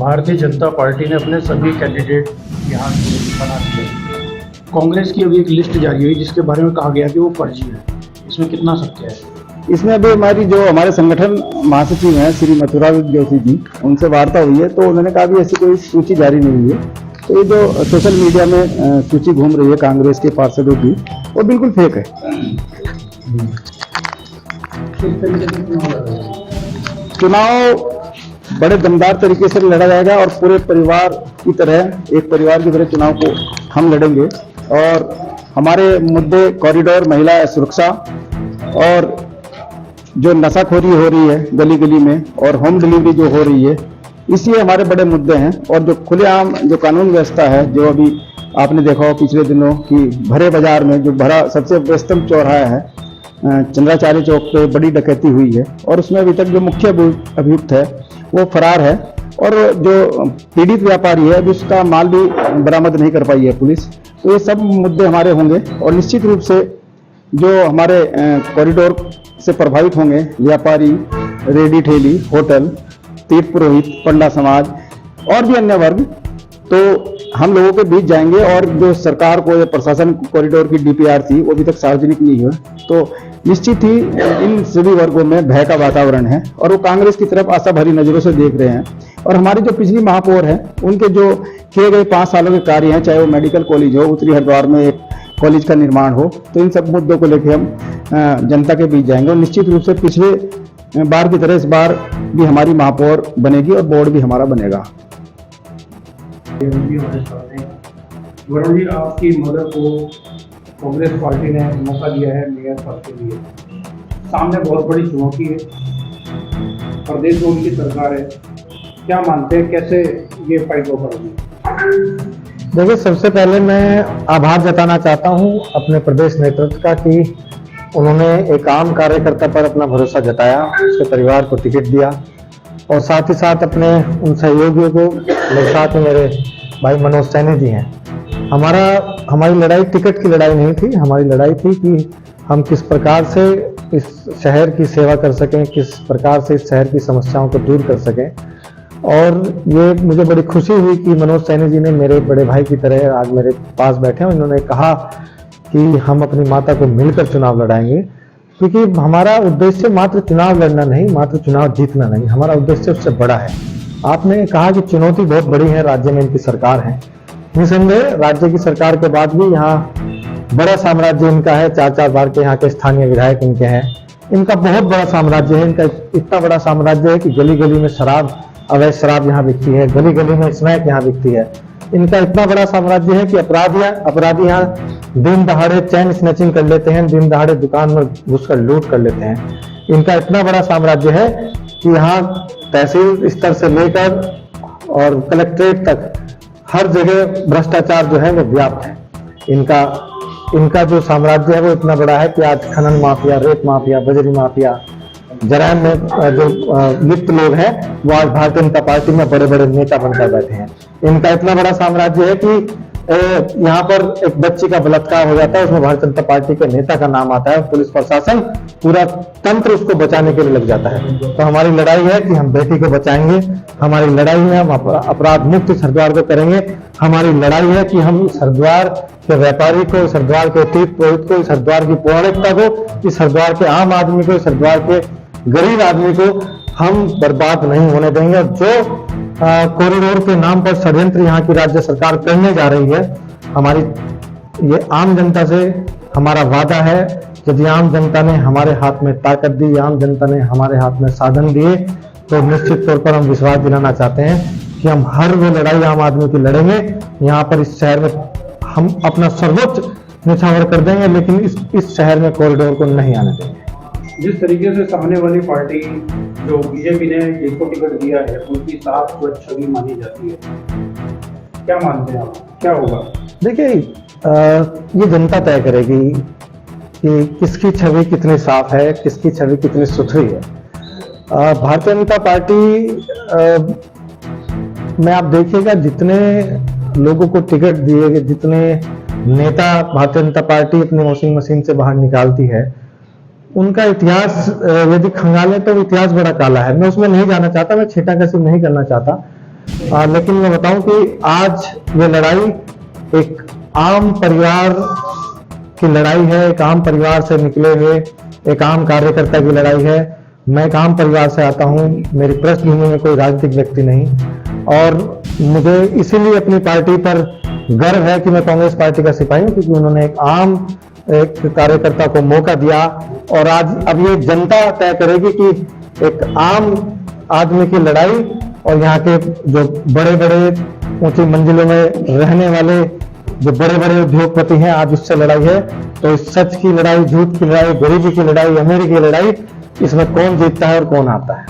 Bharatiya Janata party ने अपने सभी कैंडिडेट यहाँ बना दिए। कांग्रेस की अभी एक लिस्ट जारी हुई जिसके बारे में कहा गया कि वो फर्जी है, इसमें कितना सत्य है? इसमें अभी हमारे संगठन महासचिव हैं श्री मथुरा जोशी जी, उनसे वार्ता हुई है तो उन्होंने कहा भी ऐसी कोई सूची जारी नहीं हुई है। तो ये जो सोशल मीडिया में सूची घूम रही है कांग्रेस के पार्षदों की, वो बिल्कुल फेक है। चुनाव बड़े दमदार तरीके से लड़ा जाएगा और पूरे परिवार की तरह, एक परिवार की तरह चुनाव को हम लड़ेंगे। और हमारे मुद्दे कॉरिडोर, महिला सुरक्षा और जो नशाखोरी हो रही है गली गली में और होम डिलीवरी जो हो रही है, इसी हमारे बड़े मुद्दे हैं। और जो खुलेआम जो कानून व्यवस्था है, जो अभी आपने देखा हो पिछले दिनों की भरे बाजार में जो भरा सबसे व्यस्तम चौराहा है चंद्राचार्य चौक पे बड़ी डकैती हुई है और उसमें अभी तक जो मुख्य अभियुक्त है वो फरार है और जो पीड़ित व्यापारी है अभी उसका माल भी बरामद नहीं कर पाई है पुलिस। तो ये सब मुद्दे हमारे होंगे और निश्चित रूप से जो हमारे कॉरिडोर से प्रभावित होंगे व्यापारी, रेडी ठेली, होटल, तीर्थ पुरोहित, पंडा समाज और भी अन्य वर्ग, तो हम लोगों के बीच जाएंगे। और जो सरकार को या प्रशासन कॉरिडोर की डीपीआर थी वो अभी तक सार्वजनिक नहीं हुआ, तो निश्चित ही इन सभी वर्गों में भय का वातावरण है और वो कांग्रेस की तरफ आशा भरी नजरों से देख रहे हैं। और हमारी जो पिछली महापौर है उनके जो किए गए 5 सालों के कार्य हैं, चाहे वो मेडिकल कॉलेज हो, उत्तरी हरिद्वार में एक कॉलेज का निर्माण हो, तो इन सब मुद्दों को लेकर हम जनता के बीच जाएंगे। और निश्चित रूप से पिछले बार की तरह इस बार भी हमारी महापौर बनेगी और बोर्ड भी हमारा बनेगा। वरुण जी, आपकी मदर को कांग्रेस पार्टी ने मौका दिया है मेयर पद के लिए, सामने बहुत बड़ी चुनौती है, प्रदेश में उनकी सरकार है, क्या मानते हैं कैसे ये फाइट वो करेंगे? देखिए, सबसे पहले मैं आभार जताना चाहता हूं अपने प्रदेश नेतृत्व का कि उन्होंने एक आम कार्यकर्ता पर अपना भरोसा जताया, उसके परिवार को टिकट दिया और साथ ही साथ अपने उन सहयोगियों को, मेरे साथ में मेरे भाई मनोज सैनी जी हैं। हमारी लड़ाई टिकट की लड़ाई नहीं थी, हमारी लड़ाई थी कि हम किस प्रकार से इस शहर की सेवा कर सकें, किस प्रकार से इस शहर की समस्याओं को दूर कर सकें। और ये मुझे बड़ी खुशी हुई कि मनोज सैनी जी ने मेरे बड़े भाई की तरह आज मेरे पास बैठे हैं। उन्होंने कहा कि हम अपनी माता को मिलकर चुनाव लड़ाएंगे, क्योंकि हमारा उद्देश्य मात्र चुनाव लड़ना नहीं, मात्र चुनाव जीतना नहीं, हमारा उद्देश्य उससे बड़ा है। आपने कहा कि चुनौती बहुत बड़ी है, राज्य में इनकी सरकार है। निसंदेह राज्य की सरकार के बाद भी यहाँ बड़ा साम्राज्य इनका है, 4-4 बार के यहाँ के स्थानीय विधायक इनके हैं। इनका बहुत बड़ा साम्राज्य है, इनका इतना बड़ा साम्राज्य है कि गली गली में शराब, अवैध शराब यहाँ बिकती है, गली गली में स्नैक यहाँ बिकती है। इनका इतना बड़ा साम्राज्य है कि अपराधी यहाँ दिन दहाड़े चैन स्नैचिंग कर लेते हैं, दिन दहाड़े दुकान में घुसकर लूट कर लेते हैं। इनका इतना बड़ा साम्राज्य है कि यहाँ तहसील स्तर से लेकर और कलेक्ट्रेट तक हर जगह भ्रष्टाचार जो है वो व्याप्त है। इनका जो साम्राज्य है वो इतना बड़ा है कि आज खनन माफिया, रेत माफिया, बजरी माफिया, जरायम में जो लिप्त लोग हैं वो आज भारतीय जनता पार्टी में बड़े बड़े नेता बनकर बैठे हैं। इनका इतना बड़ा साम्राज्य है कि यहाँ पर एक बच्ची का बलात्कार हो जाता है, उसमें भारतीय जनता पार्टी के नेता का नाम आता है, पुलिस प्रशासन पूरा तंत्र उसको बचाने के लिए लग जाता है। तो हमारी लड़ाई है कि हम बेटी को बचाएंगे, हमारी लड़ाई है हम अपराध मुक्त इस हरिद्वार को करेंगे, हमारी लड़ाई है कि हम इस हरिद्वार के व्यापारी को, इस हरिद्वार के तीर्थ पुरोहित को, इस हरिद्वार की पौराणिकता को, इस हरिद्वार के आम आदमी को, इस हरिद्वार के गरीब आदमी को हम बर्बाद नहीं होने देंगे। जो कॉरिडोर के नाम पर षड्यंत्र यहाँ की राज्य सरकार करने जा रही है, हमारी ये आम जनता से हमारा वादा है, यदि आम जनता ने हमारे हाथ में ताकत दी, आम जनता ने हमारे हाथ में साधन दिए, तो निश्चित तौर पर हम विश्वास दिलाना चाहते हैं कि हम हर वो लड़ाई आम आदमी की लड़ेंगे। यहाँ पर इस शहर में हम अपना सर्वोच्च न्यौछावर कर देंगे, लेकिन इस शहर में कॉरिडोर को नहीं आने देंगे। जिस तरीके से सामने वाली पार्टी जो बीजेपी ने जिसको टिकट दिया है उनकी साफ स्वच्छ छवि मानी जाती है, क्या मानते हैं आप, क्या होगा? देखिए, ये जनता तय करेगी कि किसकी छवि कितनी साफ है, किसकी छवि कितनी सुथरी है। भारतीय जनता पार्टी में आप देखिएगा जितने लोगों को टिकट दिए गए, जितने नेता भारतीय जनता पार्टी अपनी वॉशिंग मशीन से बाहर निकालती है, उनका इतिहास यदि खंगालें तो इतिहास बड़ा काला है। मैं उसमें नहीं जाना चाहता, मैं छींटाकशी नहीं करना चाहता, लेकिन मैं बताऊं कि आज ये लड़ाई एक आम परिवार की लड़ाई है, एक आम परिवार से निकले हुए एक आम कार्यकर्ता की लड़ाई है। मैं एक आम परिवार से आता हूं, मेरी पृष्ठभूमि में कोई राजनीतिक व्यक्ति नहीं, और मुझे इसीलिए अपनी पार्टी पर गर्व है कि मैं कांग्रेस पार्टी का सिपाही हूं, क्योंकि उन्होंने एक कार्यकर्ता को मौका दिया। और आज अब ये जनता तय करेगी कि एक आम आदमी की लड़ाई और यहाँ के जो बड़े बड़े ऊंची मंजिलों में रहने वाले जो बड़े बड़े उद्योगपति हैं, आज उससे लड़ाई है। तो इस सच की लड़ाई, झूठ की लड़ाई, गरीबी की लड़ाई, अमीरी की लड़ाई, इसमें कौन जीतता है और कौन आता है।